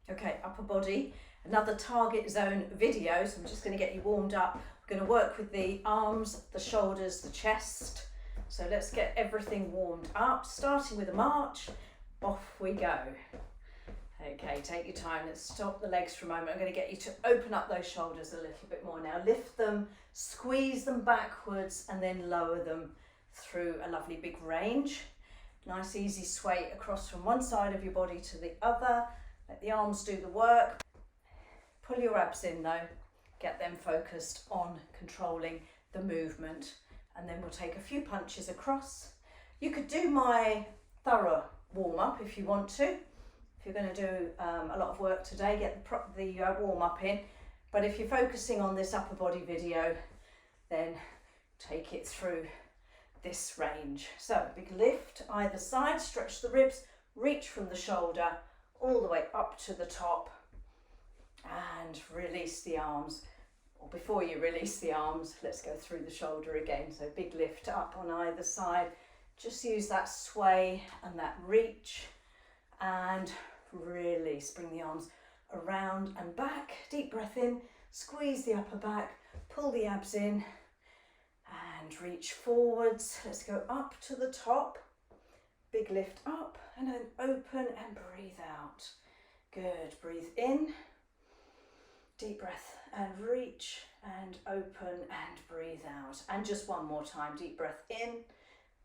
Okay, upper body, another target zone video, so I'm just going to get you warmed up. We're going to work with the arms, the shoulders, the chest. So let's get everything warmed up, starting with a march. Off we go. Okay, take your time. Let's stop the legs for a moment. I'm going to get you to open up those shoulders a little bit more now. Lift them, squeeze them backwards, and then lower them through a lovely big range. Nice easy sway across from one side of your body to the other. Let the arms do the work. Pull your abs in though. Get them focused on controlling the movement. And then we'll take a few punches across. You could do my thorough warm up if you want to. If you're going to do a lot of work today, get the warm up in. But if you're focusing on this upper body video, then take it through this range. So big lift either side, stretch the ribs, reach from the shoulder all the way up to the top and release the arms. Or before you release the arms, let's go through the shoulder again. So big lift up on either side. Just use that sway and that reach and release. Bring the arms around and back. Deep breath in, squeeze the upper back, pull the abs in and reach forwards. Let's go up to the top. Big lift up and then open and breathe out. Good, breathe in. Deep breath and reach and open and breathe out. And just one more time, deep breath in.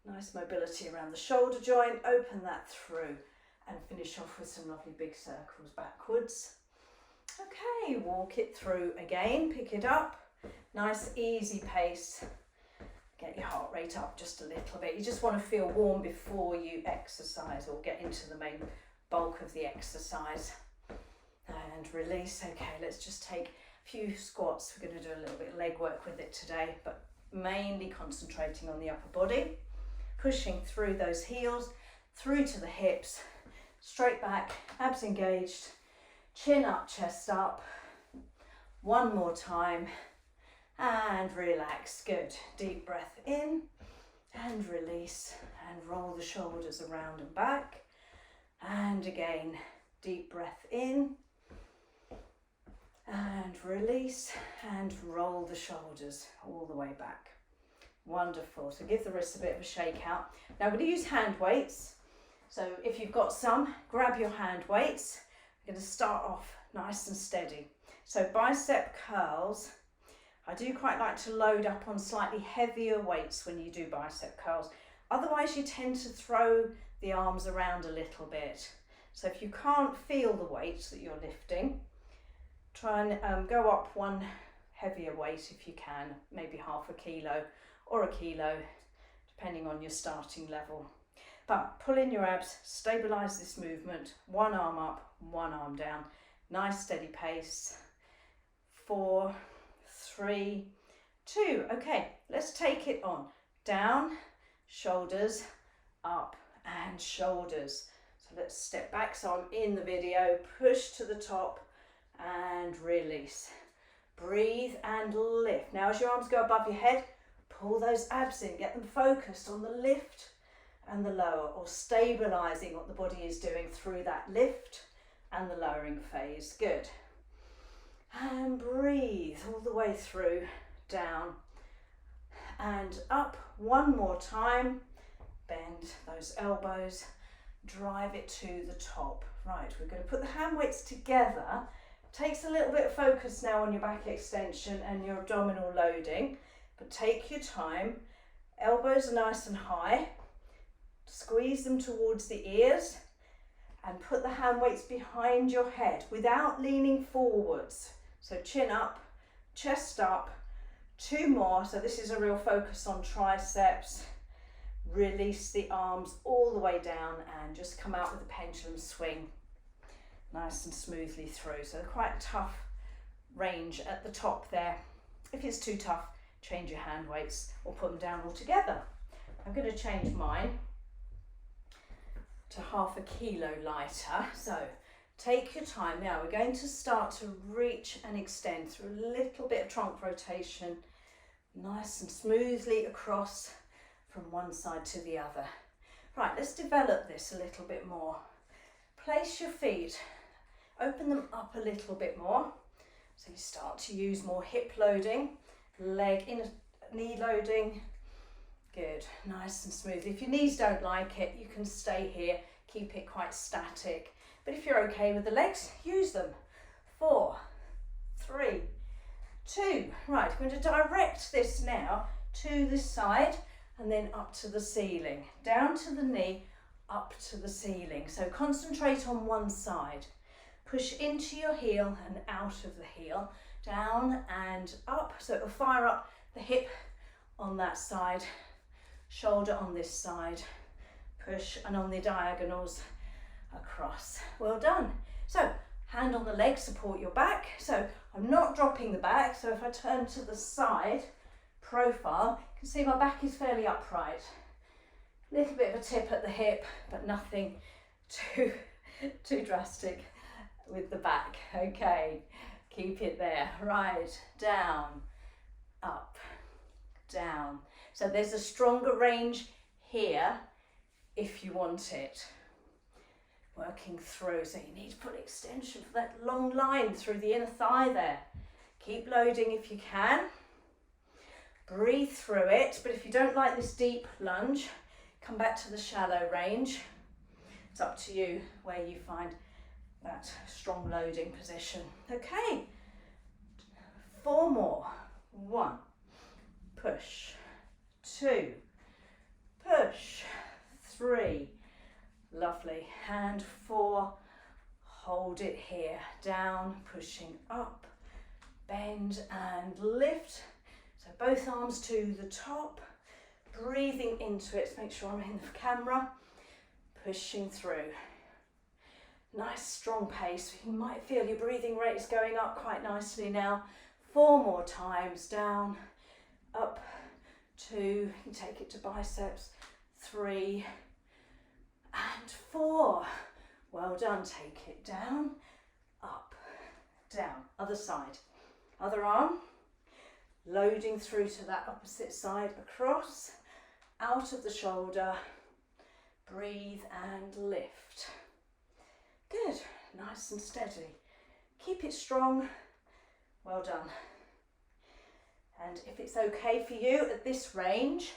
Nice mobility around the shoulder joint. Open that through and finish off with some lovely big circles backwards. Okay, walk it through again. Pick it up. Nice easy pace. Get your heart rate up just a little bit. You just want to feel warm before you exercise or get into the main bulk of the exercise. And release. Okay, let's just take a few squats. We're going to do a little bit of leg work with it today, but mainly concentrating on the upper body. Pushing through those heels, through to the hips, straight back, abs engaged, chin up, chest up. One more time. And relax. Good. Deep breath in and release and roll the shoulders around and back. And again, deep breath in and release and roll the shoulders all the way back. Wonderful. So give the wrists a bit of a shake out. Now we're going to use hand weights. So if you've got some, grab your hand weights. We're going to start off nice and steady. So bicep curls. I do quite like to load up on slightly heavier weights when you do bicep curls. Otherwise you tend to throw the arms around a little bit. So if you can't feel the weights that you're lifting, try and go up one heavier weight if you can, maybe half a kilo or a kilo, depending on your starting level. But pull in your abs, stabilize this movement, one arm up, one arm down. Nice steady pace. 4, 3, 2. Okay, let's take it on. Down, shoulders, up and shoulders. So let's step back. So I'm in the video, push to the top and release. Breathe and lift. Now as your arms go above your head, pull those abs in, get them focused on the lift and the lower, or stabilizing what the body is doing through that lift and the lowering phase. Good. And breathe all the way through, down and up. One more time. Bend those elbows, drive it to the top. Right, we're going to put the hand weights together. Takes a little bit of focus now on your back extension and your abdominal loading, but take your time. Elbows are nice and high. Squeeze them towards the ears and put the hand weights behind your head without leaning forwards. So chin up, chest up, 2 more. So this is a real focus on triceps. Release the arms all the way down and just come out with a pendulum swing. Nice and smoothly through. So quite a tough range at the top there. If it's too tough, change your hand weights or put them down altogether. I'm going to change mine to half a kilo lighter. So take your time. Now we're going to start to reach and extend through a little bit of trunk rotation, nice and smoothly across from one side to the other. Right, let's develop this a little bit more. Place your feet open them up a little bit more. So you start to use more hip loading, knee loading. Good, nice and smooth. If your knees don't like it, you can stay here, keep it quite static. But if you're okay with the legs, use them. 4, 3, 2. Right, we're going to direct this now to this side and then up to the ceiling. Down to the knee, up to the ceiling. So concentrate on one side. Push into your heel and out of the heel. Down and up. So it'll fire up the hip on that side, shoulder on this side. Push, and on the diagonals across. Well done. So hand on the leg, support your back. So I'm not dropping the back. So if I turn to the side profile, you can see my back is fairly upright. Little bit of a tip at the hip, but nothing too drastic with the back. Okay, keep it there. Right, down, up, down. So there's a stronger range here if you want it. Working through, so you need to put extension for that long line through the inner thigh there. Keep loading if you can. Breathe through it, but if you don't like this deep lunge, come back to the shallow range. It's up to you where you find that strong loading position. Okay, 4 more. 1, push, 2, push, 3, lovely, and 4, hold it here, down, pushing up, bend and lift. So both arms to the top, breathing into it to make sure I'm in the camera, pushing through. Nice strong pace. You might feel your breathing rate is going up quite nicely now. 4 more times, down, up, 2, you take it to biceps, 3, and 4. Well done, take it down, up, down, other side, other arm, loading through to that opposite side, across, out of the shoulder, breathe and lift. Good, nice and steady. Keep it strong, well done. And if it's okay for you at this range,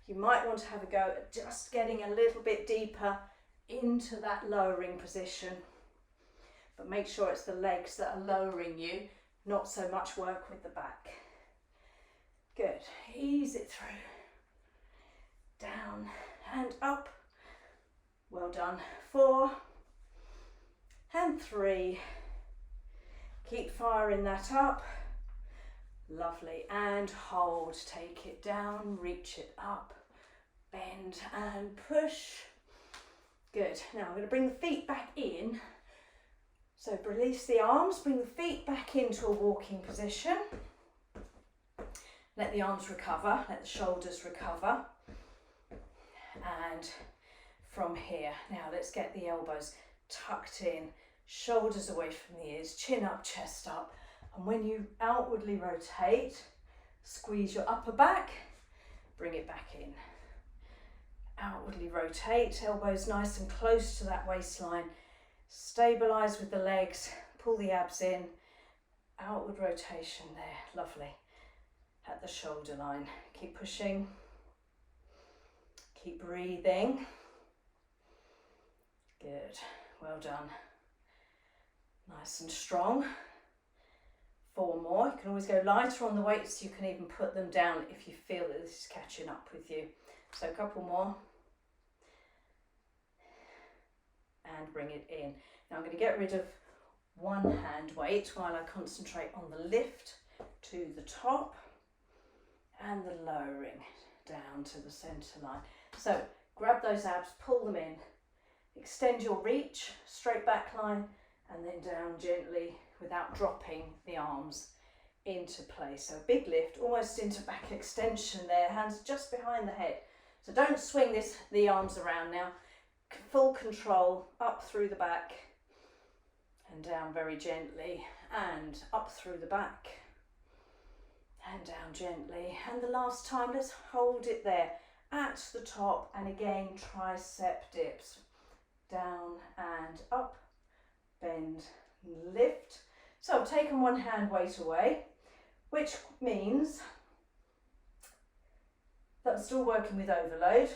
you might want to have a go at just getting a little bit deeper into that lowering position. But make sure it's the legs that are lowering you, not so much work with the back. Good, ease it through. Down and up. Well done. 4 and 3. Keep firing that up. Lovely, and hold, take it down, reach it up, bend and push. Good, now I'm going to bring the feet back in. So release the arms, bring the feet back into a walking position. Let the arms recover, let the shoulders recover. And from here, now let's get the elbows tucked in, shoulders away from the ears, chin up, chest up. And when you outwardly rotate, squeeze your upper back, bring it back in. Outwardly rotate, elbows nice and close to that waistline. Stabilise with the legs, pull the abs in. Outward rotation there, lovely. At the shoulder line, keep pushing. Keep breathing. Good, well done. Nice and strong. 4 more. You can always go lighter on the weights. You can even put them down if you feel that this is catching up with you. So a couple more. And bring it in. Now I'm going to get rid of one hand weight while I concentrate on the lift to the top and the lowering down to the centre line. So grab those abs, pull them in, extend your reach, straight back line, and then down gently without dropping the arms into place. So a big lift, almost into back extension there, hands just behind the head. So don't swing the arms around now. Full control, up through the back and down very gently, and up through the back and down gently. And the last time, let's hold it there at the top, and again tricep dips, down and up, bend, lift. So I've taken one hand weight away, which means that I'm still working with overload,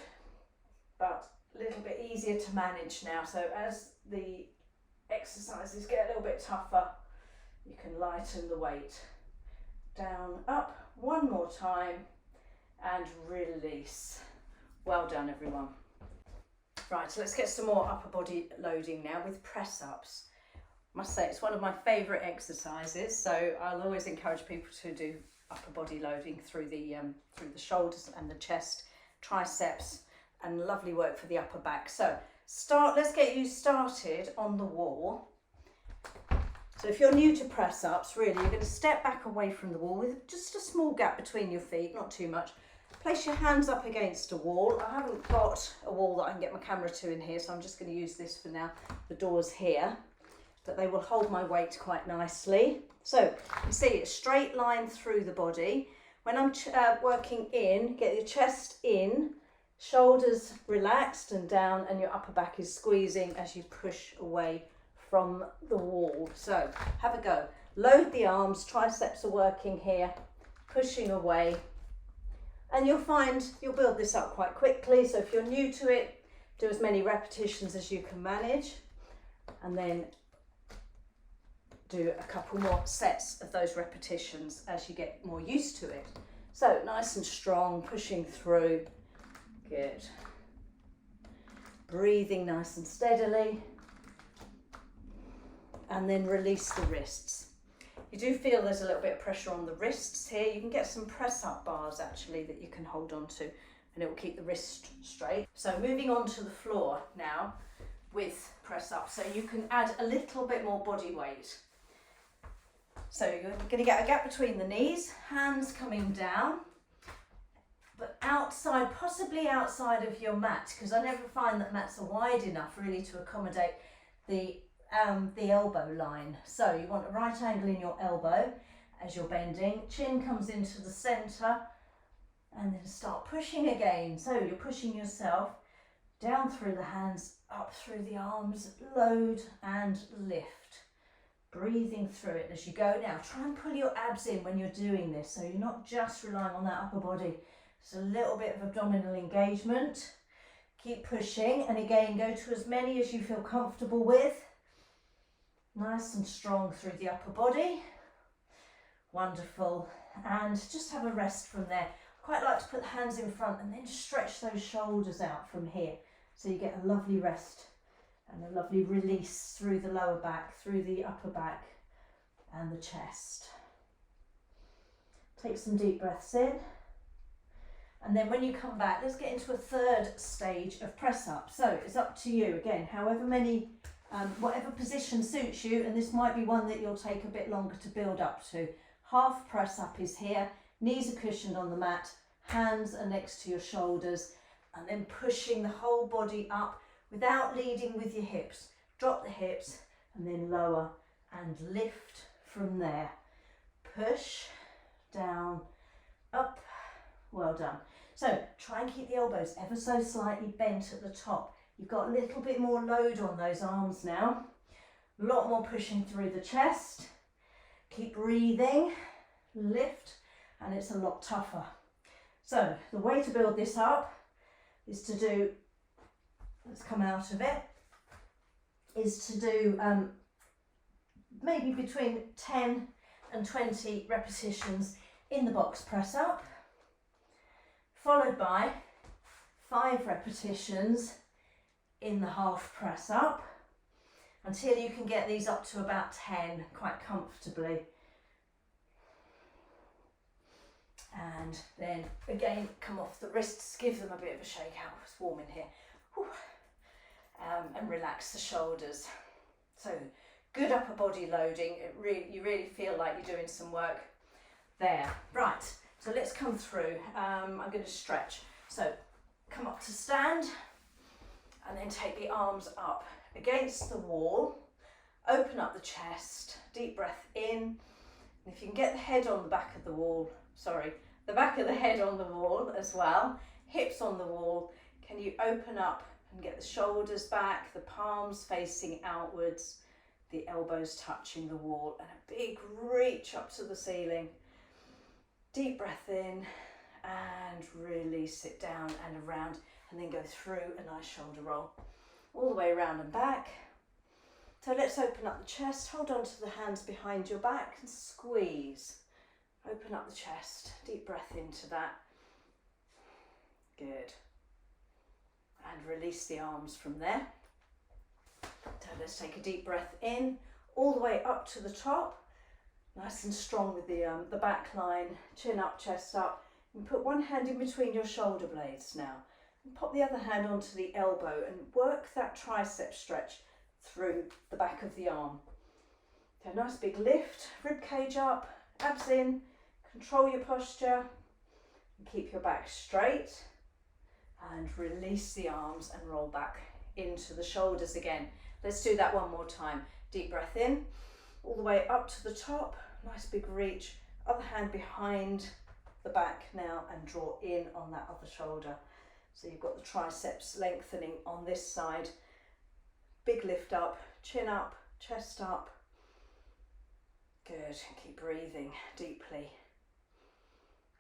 but a little bit easier to manage now. So as the exercises get a little bit tougher, you can lighten the weight. Down, up, one more time, and release. Well done, everyone. Right, so let's get some more upper body loading now with press ups. I must say it's one of my favourite exercises, so I'll always encourage people to do upper body loading through the shoulders and the chest, triceps, and lovely work for the upper back. So let's get you started on the wall. So if you're new to press ups, really, you're going to step back away from the wall with just a small gap between your feet, not too much. Place your hands up against a wall. I haven't got a wall that I can get my camera to in here, so I'm just going to use this for now. The door's here, but they will hold my weight quite nicely. So you see a straight line through the body. When I'm working in, get your chest in, shoulders relaxed and down, and your upper back is squeezing as you push away from the wall. So have a go. Load the arms, triceps are working here, pushing away. And you'll find you'll build this up quite quickly. So if you're new to it, do as many repetitions as you can manage, and then do a couple more sets of those repetitions as you get more used to it. So nice and strong, pushing through. Good. Breathing nice and steadily. And then release the wrists. You do feel there's a little bit of pressure on the wrists here. You can get some press up bars actually that you can hold on to, and it will keep the wrist straight. So moving on to the floor now with press up. So you can add a little bit more body weight. So you're going to get a gap between the knees, hands coming down, but outside, possibly outside of your mat, because I never find that mats are wide enough really to accommodate the elbow line. So you want a right angle in your elbow as you're bending, chin comes into the center, and then start pushing again. So you're pushing yourself down through the hands, up through the arms, load and lift. Breathing through it as you go. Now try and pull your abs in when you're doing this, so you're not just relying on that upper body. It's a little bit of abdominal engagement. Keep pushing, and again go to as many as you feel comfortable with. Nice and strong through the upper body. Wonderful. And just have a rest from there. I quite like to put the hands in front and then stretch those shoulders out from here, so you get a lovely rest and a lovely release through the lower back, through the upper back and the chest. Take some deep breaths in. And then when you come back, let's get into a third stage of press up. So it's up to you again, however many, whatever position suits you, and this might be one that you'll take a bit longer to build up to. Half press up is here, knees are cushioned on the mat, hands are next to your shoulders, and then pushing the whole body up without leading with your hips. Drop the hips and then lower and lift from there. Push, down, up, well done. So try and keep the elbows ever so slightly bent at the top. You've got a little bit more load on those arms now. A lot more pushing through the chest. Keep breathing, lift, and it's a lot tougher. So the way to build this up is to do, let's come out of it, is to do maybe between 10 and 20 repetitions in the box press up, followed by 5 repetitions in the half press up, until you can get these up to about 10 quite comfortably. And then again, come off the wrists, give them a bit of a shake out, it's warm in here. And relax the shoulders. So good upper body loading. You really feel like you're doing some work there. Right, so let's come through. I'm going to stretch. So come up to stand, and then take the arms up against the wall. Open up the chest, deep breath in. And if you can get the head on the back of the wall, the back of the head on the wall as well, hips on the wall, can you open up and get the shoulders back, the palms facing outwards, the elbows touching the wall, and a big reach up to the ceiling. Deep breath in and release it down and around, and then go through a nice shoulder roll all the way around and back. So let's open up the chest, hold on to the hands behind your back and squeeze. Open up the chest, deep breath into that. Good. And release the arms from there. So let's take a deep breath in, all the way up to the top. Nice and strong with the back line, chin up, chest up. And put one hand in between your shoulder blades now. And pop the other hand onto the elbow and work that tricep stretch through the back of the arm. So nice big lift, rib cage up, abs in, control your posture, and keep your back straight. And release the arms and roll back into the shoulders again. Let's do that one more time. Deep breath in, all the way up to the top, nice big reach, other hand behind the back now and draw in on that other shoulder. So you've got the triceps lengthening on this side. Big lift up, chin up, chest up. Good, keep breathing deeply.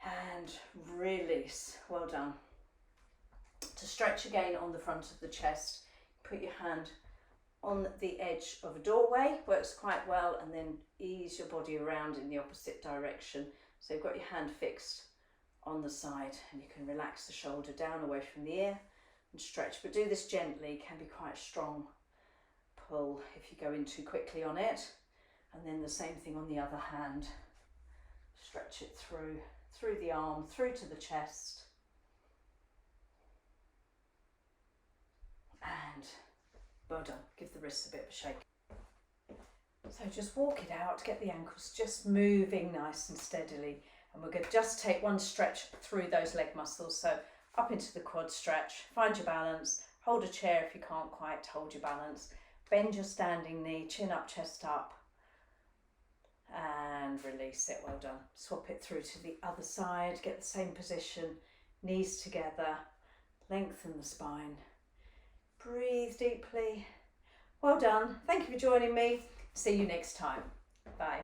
And release, well done. To stretch again on the front of the chest, put your hand on the edge of a doorway, works quite well, and then ease your body around in the opposite direction. So you've got your hand fixed on the side, and you can relax the shoulder down away from the ear and stretch, but do this gently. It can be quite a strong pull if you go in too quickly on it. And then the same thing on the other hand. Stretch it through the arm, through to the chest. And well done. Give the wrists a bit of a shake. So just walk it out, get the ankles just moving nice and steadily. And we're going to just take one stretch through those leg muscles. So up into the quad stretch, find your balance, hold a chair if you can't quite hold your balance. Bend your standing knee, chin up, chest up. And release it, well done. Swap it through to the other side, get the same position, knees together, lengthen the spine. Breathe deeply. Well done. Thank you for joining me. See you next time. Bye.